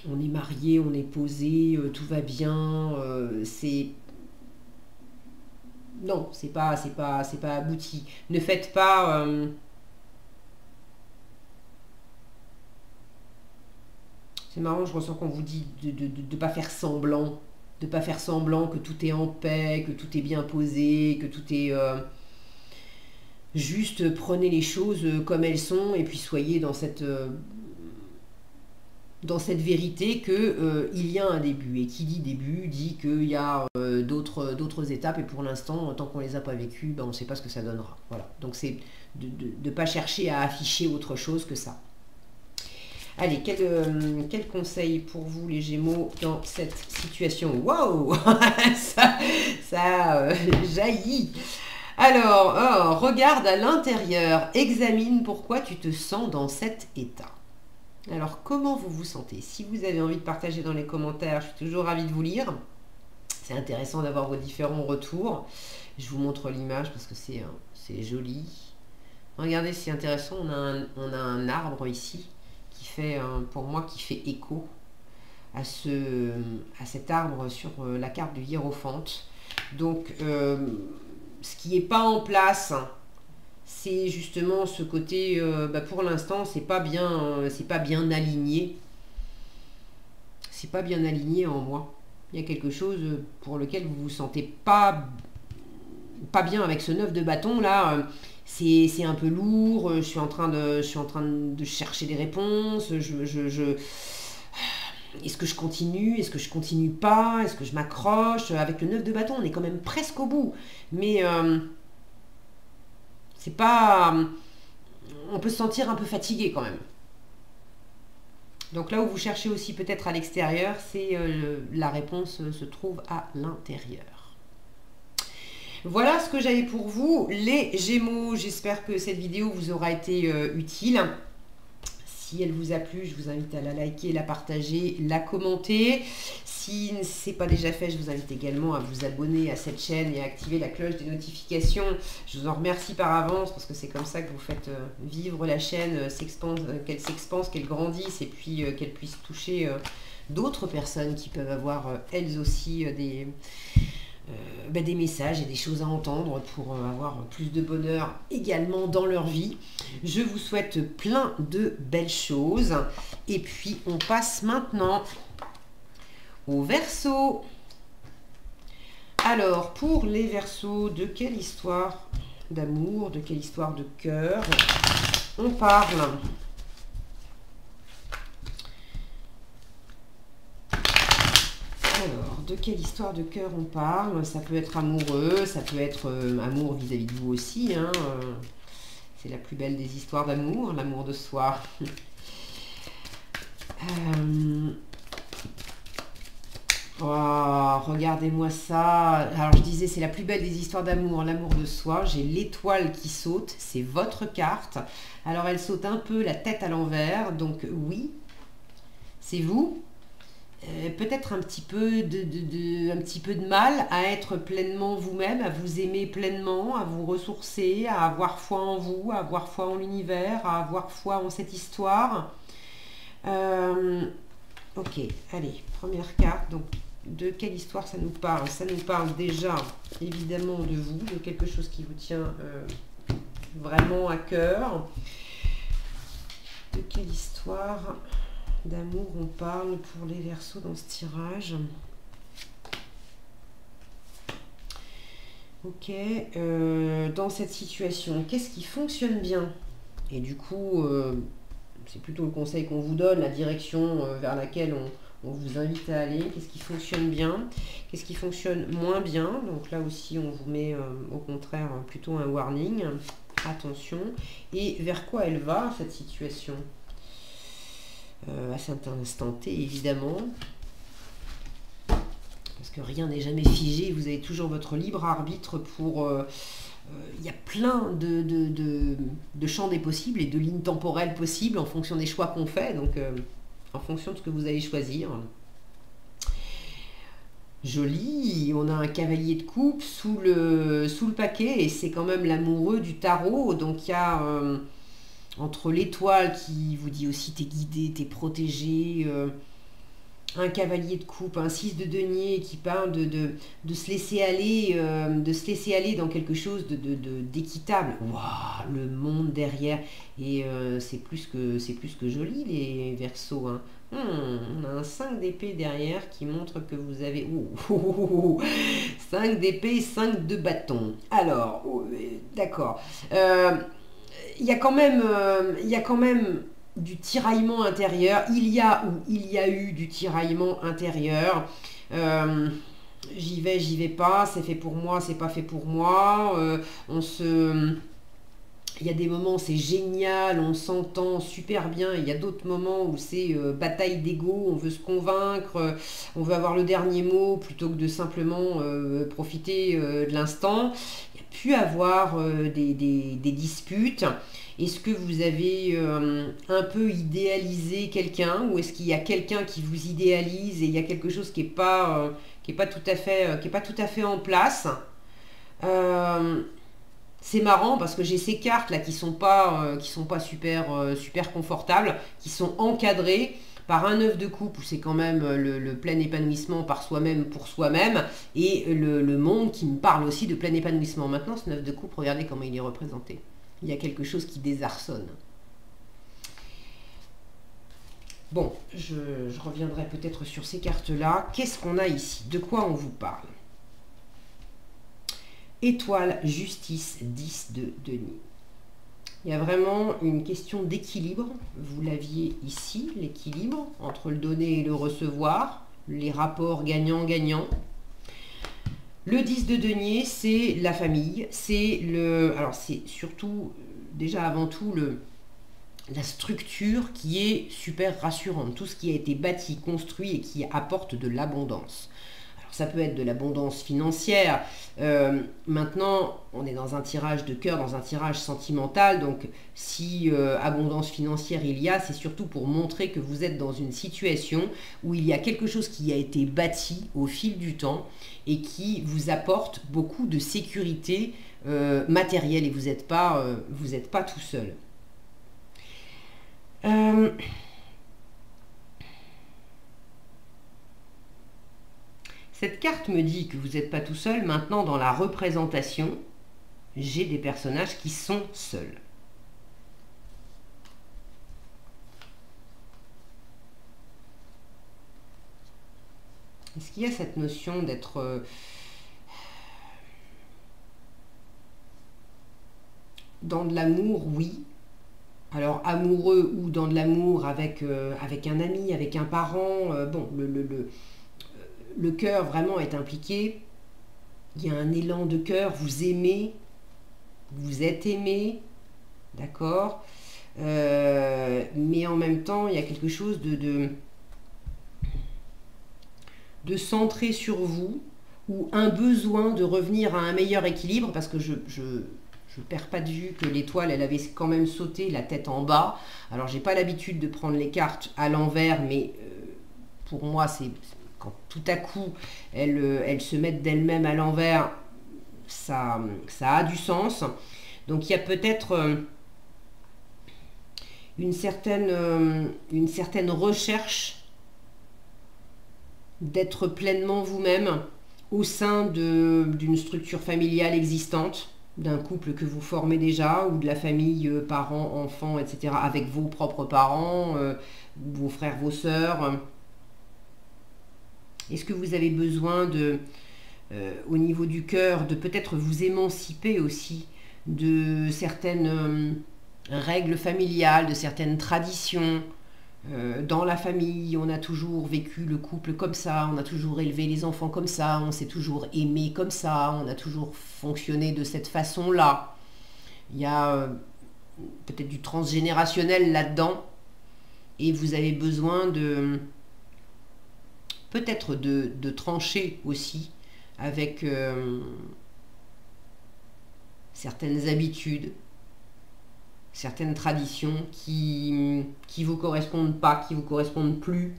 marié, on est posé, tout va bien, c'est non, c'est pas abouti. Ne faites pas c'est marrant, je ressens qu'on vous dit de pas faire semblant, de pas faire semblant que tout est en paix, que tout est bien posé, que tout est juste prenez les choses comme elles sont et puis soyez dans cette vérité que il y a un début, et qui dit début dit qu'il y a d'autres étapes, et pour l'instant, tant qu'on les a pas vécues, ben, on ne sait pas ce que ça donnera. Voilà. Donc c'est de ne pas chercher à afficher autre chose que ça. Allez, quel conseil pour vous les Gémeaux dans cette situation? Waouh, ça jaillit. Alors, regarde à l'intérieur, examine pourquoi tu te sens dans cet état. Alors, comment vous vous sentez? Si vous avez envie de partager dans les commentaires, je suis toujours ravie de vous lire. C'est intéressant d'avoir vos différents retours. Je vous montre l'image parce que c'est joli. Regardez, c'est intéressant. On a un arbre ici qui fait, pour moi, qui fait écho à cet arbre sur la carte du Hiérophante. Donc, ce qui n'est pas en place, c'est justement ce côté, pour l'instant, c'est pas bien aligné. C'est pas bien aligné en moi. Il y a quelque chose pour lequel vous vous sentez pas bien avec ce 9 de bâton là. C'est un peu lourd. Je suis en train de chercher des réponses. Est-ce que je continue? Est-ce que je continue pas? Est-ce que je m'accroche? Avec le 9 de bâton, on est quand même presque au bout. Mais c'est pas... On peut se sentir un peu fatigué quand même. Donc là où vous cherchez aussi peut-être à l'extérieur, c'est la réponse se trouve à l'intérieur. Voilà ce que j'avais pour vous, les Gémeaux. J'espère que cette vidéo vous aura été utile. Si elle vous a plu, je vous invite à la liker, la partager, la commenter. Si ce n'est pas déjà fait, je vous invite également à vous abonner à cette chaîne et à activer la cloche des notifications. Je vous en remercie par avance parce que c'est comme ça que vous faites vivre la chaîne, qu'elle s'expanse, qu'elle grandisse et puis qu'elle puisse toucher d'autres personnes qui peuvent avoir elles aussi des messages et des choses à entendre pour avoir plus de bonheur également dans leur vie. Je vous souhaite plein de belles choses et puis on passe maintenant au Verseau. Alors pour les Verseaux, de quelle histoire d'amour, de quelle histoire de cœur on parle? Alors, de quelle histoire de cœur on parle? Ça peut être amoureux, ça peut être amour vis-à-vis de vous aussi. Hein, c'est la plus belle des histoires d'amour, l'amour de soi. Oh, regardez-moi ça. Alors, je disais, c'est la plus belle des histoires d'amour, l'amour de soi. J'ai l'étoile qui saute, c'est votre carte. Alors, elle saute un peu la tête à l'envers. Donc, oui, c'est vous. Peut-être un petit peu de mal à être pleinement vous-même, à vous aimer pleinement, à vous ressourcer, à avoir foi en vous, à avoir foi en l'univers, à avoir foi en cette histoire. Ok, allez, première carte. Donc, de quelle histoire ça nous parle? Ça nous parle déjà, évidemment, de vous, de quelque chose qui vous tient vraiment à cœur. De quelle histoire d'amour on parle pour les Verseaux dans ce tirage? Ok, dans cette situation, qu'est-ce qui fonctionne bien? Et du coup, c'est plutôt le conseil qu'on vous donne, la direction vers laquelle on vous invite à aller. Qu'est-ce qui fonctionne bien? Qu'est-ce qui fonctionne moins bien? Donc là aussi, on vous met au contraire plutôt un warning. Attention. Et vers quoi elle va, cette situation? À cet instant T, évidemment. Parce que rien n'est jamais figé. Vous avez toujours votre libre arbitre pour... il y a plein de de champ des possibles et de lignes temporelles possibles en fonction des choix qu'on fait, donc en fonction de ce que vous allez choisir. Joli, on a un cavalier de coupe sous le paquet et c'est quand même l'amoureux du tarot, donc il y a entre l'étoile qui vous dit aussi t'es guidé, t'es protégé, un cavalier de coupe, un 6 de denier qui parle de se laisser aller dans quelque chose d'équitable. Waouh, le monde derrière, et c'est plus que joli les Verseaux, hein. On a un 5 d'épée derrière qui montre que vous avez 5 d'épée, 5 de bâton. Alors, d'accord. Il y a quand même du tiraillement intérieur. Il y a eu du tiraillement intérieur. J'y vais pas, c'est fait pour moi, c'est pas fait pour moi. Il y a des moments où c'est génial, on s'entend super bien. Il y a d'autres moments où c'est bataille d'ego, on veut se convaincre, on veut avoir le dernier mot plutôt que de simplement profiter de l'instant. Il y a pu avoir des disputes. Est-ce que vous avez un peu idéalisé quelqu'un, ou est-ce qu'il y a quelqu'un qui vous idéalise et il y a quelque chose qui n'est pas tout à fait en place? C'est marrant parce que j'ai ces cartes là qui sont pas super confortables, qui sont encadrées par un 9 de coupe où c'est quand même le plein épanouissement par soi-même pour soi-même, et le monde qui me parle aussi de plein épanouissement. Maintenant, ce 9 de coupe, regardez comment il est représenté. Il y a quelque chose qui désarçonne. Bon, je reviendrai peut-être sur ces cartes-là. Qu'est-ce qu'on a ici? De quoi on vous parle? Étoile, justice, 10 de denier. Il y a vraiment une question d'équilibre. Vous l'aviez ici, l'équilibre entre le donner et le recevoir, les rapports gagnant-gagnant. Le 10 de denier, c'est la famille, alors c'est surtout, déjà avant tout, la structure qui est super rassurante, tout ce qui a été bâti, construit et qui apporte de l'abondance. Ça peut être de l'abondance financière. Maintenant, on est dans un tirage de cœur, dans un tirage sentimental. Donc, si abondance financière il y a, c'est surtout pour montrer que vous êtes dans une situation où il y a quelque chose qui a été bâti au fil du temps et qui vous apporte beaucoup de sécurité matérielle, et vous n'êtes pas tout seul. Cette carte me dit que vous n'êtes pas tout seul. Maintenant, dans la représentation, j'ai des personnages qui sont seuls. Est-ce qu'il y a cette notion d'être dans de l'amour? Oui. Alors, amoureux ou dans de l'amour avec un ami, avec un parent, bon, le cœur vraiment est impliqué. Il y a un élan de cœur, vous aimez, vous êtes aimé, d'accord, mais en même temps, il y a quelque chose de centré sur vous, ou un besoin de revenir à un meilleur équilibre, parce que je perds pas de vue que l'étoile, elle avait quand même sauté la tête en bas. Alors, j'ai pas l'habitude de prendre les cartes à l'envers, mais pour moi, c'est quand tout à coup, elles se mettent d'elles-mêmes à l'envers, ça a du sens. Donc, il y a peut-être une certaine recherche d'être pleinement vous-même au sein d'une structure familiale existante, d'un couple que vous formez déjà, ou de la famille, parents, enfants, etc., avec vos propres parents, vos frères, vos sœurs. Est-ce que vous avez besoin au niveau du cœur, de peut-être vous émanciper aussi de certaines règles familiales, de certaines traditions? Dans la famille, on a toujours vécu le couple comme ça, on a toujours élevé les enfants comme ça, on s'est toujours aimé comme ça, on a toujours fonctionné de cette façon-là. Il y a peut-être du transgénérationnel là-dedans, et vous avez besoin peut-être de trancher aussi avec certaines habitudes, certaines traditions qui vous correspondent pas, qui vous correspondent plus.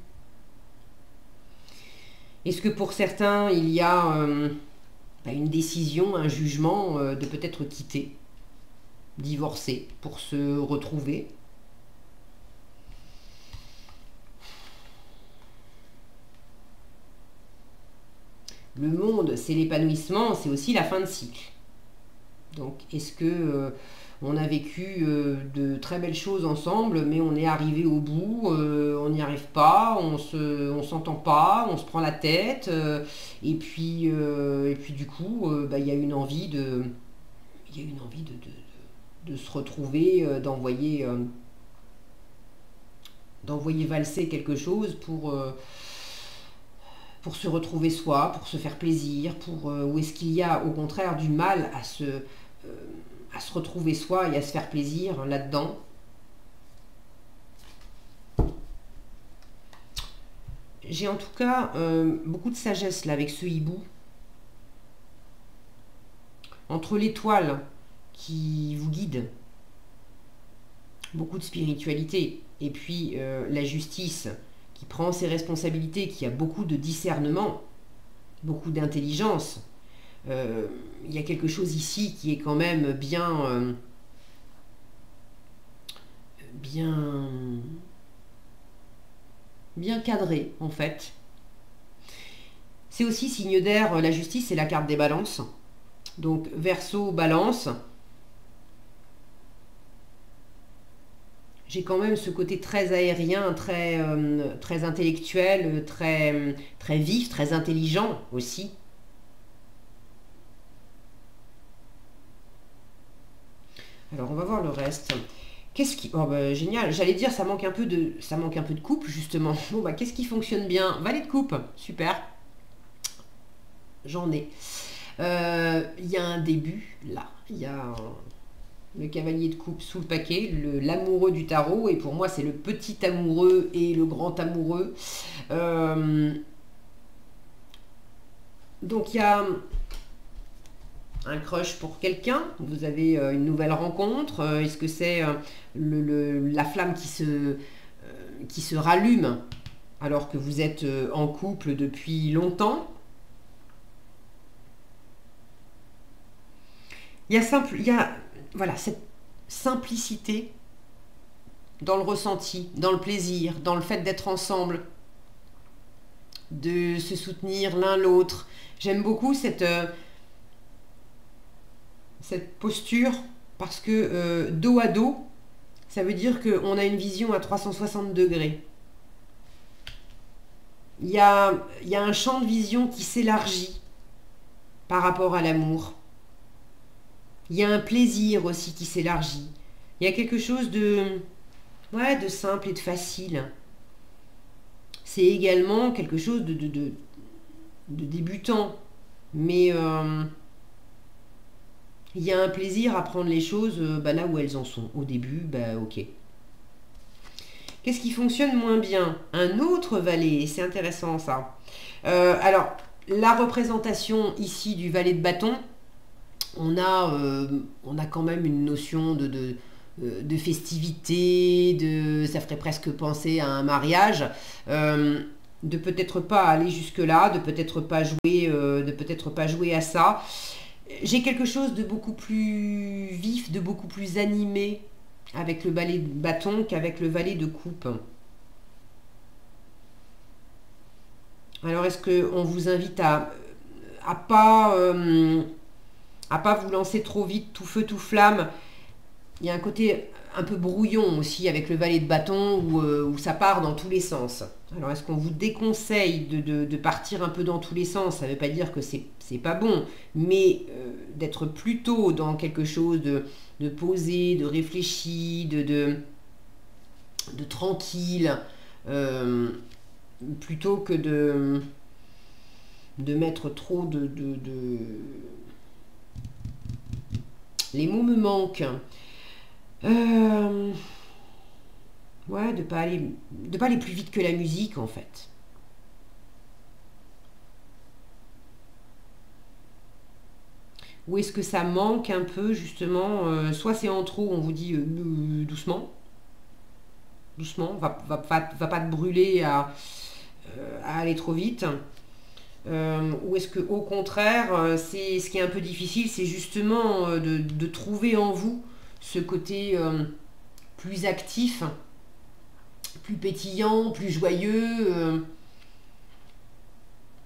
Est-ce que pour certains, il y a une décision, un jugement de peut-être quitter, divorcer pour se retrouver? Le monde, c'est l'épanouissement, c'est aussi la fin de cycle. Donc, est-ce que on a vécu de très belles choses ensemble, mais on est arrivé au bout, on n'y arrive pas, on s'entend pas, on se prend la tête, et puis du coup, il y a une envie de se retrouver, d'envoyer valser quelque chose pour se retrouver soi, pour se faire plaisir, ou est-ce qu'il y a au contraire du mal à se retrouver soi et à se faire plaisir là-dedans? J'ai en tout cas beaucoup de sagesse là avec ce hibou. Entre l'étoile qui vous guide, beaucoup de spiritualité, et puis la justice qui prend ses responsabilités, qui a beaucoup de discernement, beaucoup d'intelligence. Il y a quelque chose ici qui est quand même bien cadré en fait. C'est aussi signe d'air, la justice, c'est la carte des balances. Donc Verseau, Balance. J'ai quand même ce côté très aérien, très intellectuel, très vif, très intelligent aussi. Alors on va voir le reste. Qu'est-ce qui... Oh bah, génial, j'allais dire ça manque un peu de coupe justement. Bon bah qu'est-ce qui fonctionne bien? Valet de coupe, super. J'en ai. Il y a un début là. Il y a le cavalier de coupe sous le paquet, l'amoureux du tarot, et pour moi c'est le petit amoureux et le grand amoureux. Donc il y a un crush pour quelqu'un, vous avez une nouvelle rencontre, est-ce que c'est la flamme qui se rallume alors que vous êtes en couple depuis longtemps? Il y a voilà, cette simplicité dans le ressenti, dans le plaisir, dans le fait d'être ensemble, de se soutenir l'un l'autre. J'aime beaucoup cette posture parce que dos à dos, ça veut dire qu'on a une vision à 360 degrés. Il y a un champ de vision qui s'élargit par rapport à l'amour. Il y a un plaisir aussi qui s'élargit. Il y a quelque chose de simple et de facile. C'est également quelque chose de débutant. Mais il y a un plaisir à prendre les choses là où elles en sont. Au début, ok. Qu'est-ce qui fonctionne moins bien? Un autre valet, c'est intéressant ça. Alors, la représentation ici du valet de bâton, on a quand même une notion de festivité, ça ferait presque penser à un mariage, de peut-être pas aller jusque-là, de peut-être pas jouer à ça. J'ai quelque chose de beaucoup plus vif, de beaucoup plus animé avec le valet de bâton qu'avec le valet de coupe. Alors est-ce qu'on vous invite à pas vous lancer trop vite, tout feu, tout flamme? Il y a un côté un peu brouillon aussi avec le valet de bâton où ça part dans tous les sens. Alors est-ce qu'on vous déconseille de partir un peu dans tous les sens? Ça ne veut pas dire que c'est pas bon, mais d'être plutôt dans quelque chose de posé, de réfléchi, de tranquille, plutôt que de mettre trop Les mots me manquent. Ouais, de pas aller plus vite que la musique en fait. Ou est-ce que ça manque un peu justement, soit c'est en trop, on vous dit doucement, doucement, va pas te brûler à aller trop vite. Ou est-ce que au contraire, c'est ce qui est un peu difficile, c'est justement de trouver en vous ce côté plus actif, plus pétillant, plus joyeux.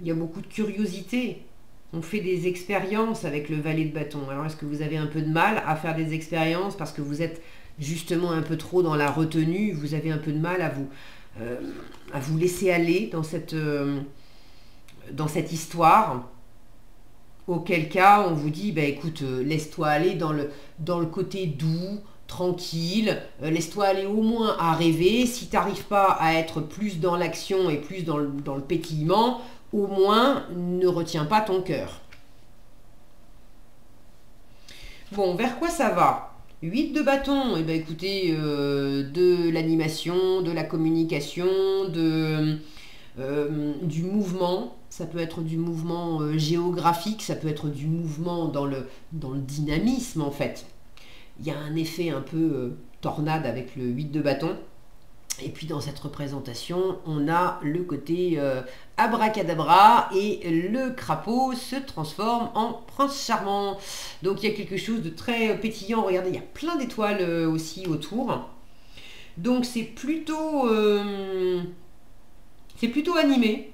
Il y a beaucoup de curiosité. On fait des expériences avec le valet de bâton. Alors est-ce que vous avez un peu de mal à faire des expériences parce que vous êtes justement un peu trop dans la retenue, vous avez un peu de mal à vous laisser aller dans cette histoire, auquel cas on vous dit, bah, écoute, laisse-toi aller dans le côté doux, tranquille, laisse-toi aller au moins à rêver. Si tu n'arrives pas à être plus dans l'action et plus dans le pétillement, au moins ne retiens pas ton cœur. Bon, vers quoi ça va? 8 de bâton, et ben écoutez, de l'animation, de la communication, du mouvement. Ça peut être du mouvement géographique, ça peut être du mouvement dans le dynamisme en fait. Il y a un effet un peu tornade avec le 8 de bâton. Et puis dans cette représentation, on a le côté abracadabra et le crapaud se transforme en prince charmant. Donc il y a quelque chose de très pétillant. Regardez, il y a plein d'étoiles aussi autour. Donc c'est plutôt animé.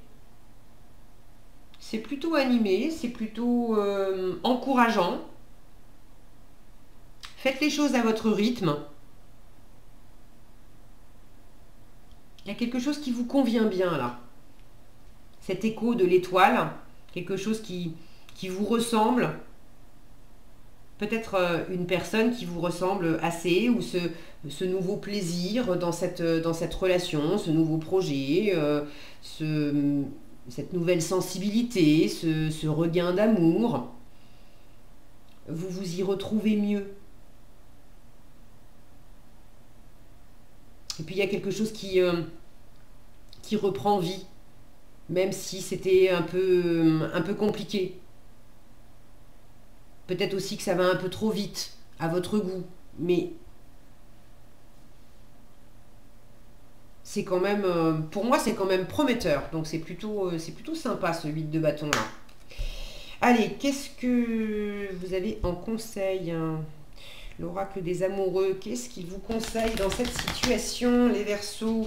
C'est plutôt animé, c'est plutôt encourageant. Faites les choses à votre rythme. Il y a quelque chose qui vous convient bien là. Cet écho de l'étoile, quelque chose qui vous ressemble. Peut-être une personne qui vous ressemble assez, ou ce nouveau plaisir dans cette relation, ce nouveau projet, cette nouvelle sensibilité, ce regain d'amour. Vous vous y retrouvez mieux. Et puis il y a quelque chose qui reprend vie, même si c'était un peu compliqué. Peut-être aussi que ça va un peu trop vite, à votre goût, mais c'est quand même, pour moi c'est quand même prometteur. Donc c'est plutôt sympa ce 8 de bâton là. Allez, qu'est-ce que vous avez en conseil, hein? L'oracle des amoureux, qu'est-ce qu'il vous conseille dans cette situation, les Verseaux?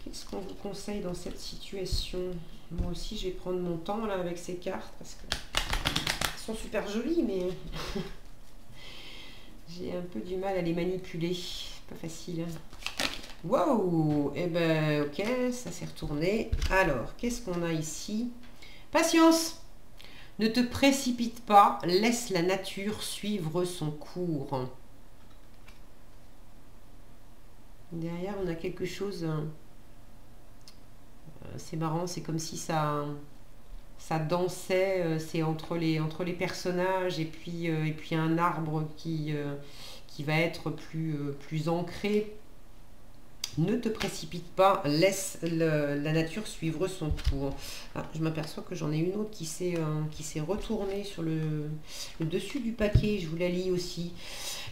Qu'est-ce qu'on vous conseille dans cette situation? Moi aussi, je vais prendre mon temps là avec ces cartes parce qu'elles sont super jolies, mais j'ai un peu du mal à les manipuler. Pas facile. Wow! Eh ben, ok, ça s'est retourné. Alors, qu'est-ce qu'on a ici? Patience! Ne te précipite pas, laisse la nature suivre son cours. Derrière, on a quelque chose... c'est marrant, c'est comme si ça dansait, c'est entre les personnages, et puis un arbre qui va être plus ancré. Ne te précipite pas, laisse la nature suivre son cours. Ah, je m'aperçois que j'en ai une autre qui s'est retournée sur le dessus du paquet. Je vous la lis aussi.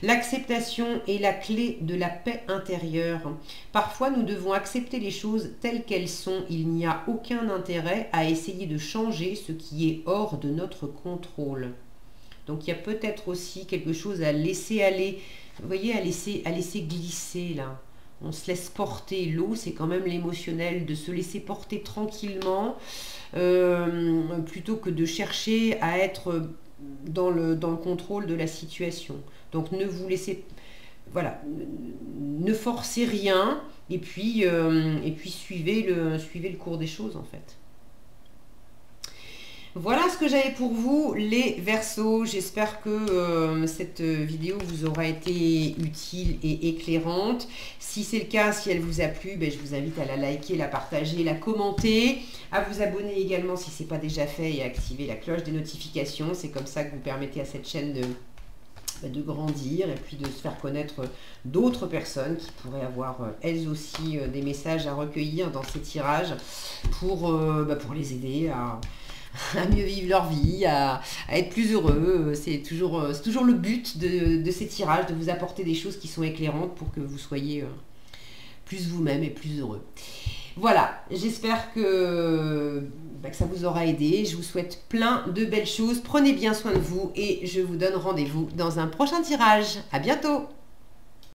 L'acceptation est la clé de la paix intérieure. Parfois, nous devons accepter les choses telles qu'elles sont. Il n'y a aucun intérêt à essayer de changer ce qui est hors de notre contrôle. Donc, il y a peut-être aussi quelque chose à laisser aller. Vous voyez, à laisser glisser là. On se laisse porter. L'eau, c'est quand même l'émotionnel, de se laisser porter tranquillement, plutôt que de chercher à être dans le contrôle de la situation. Donc ne vous laissez, voilà, ne forcez rien, et puis suivez le cours des choses en fait. Voilà ce que j'avais pour vous, les Verseaux. J'espère que cette vidéo vous aura été utile et éclairante. Si c'est le cas, si elle vous a plu, ben, je vous invite à la liker, la partager, la commenter, à vous abonner également si ce n'est pas déjà fait et à activer la cloche des notifications. C'est comme ça que vous permettez à cette chaîne de grandir et puis de se faire connaître d'autres personnes qui pourraient avoir elles aussi des messages à recueillir dans ces tirages pour les aider à mieux vivre leur vie, à être plus heureux. C'est toujours le but de ces tirages, de vous apporter des choses qui sont éclairantes pour que vous soyez plus vous-même et plus heureux. Voilà, j'espère que ça vous aura aidé. Je vous souhaite plein de belles choses. Prenez bien soin de vous et je vous donne rendez-vous dans un prochain tirage. À bientôt!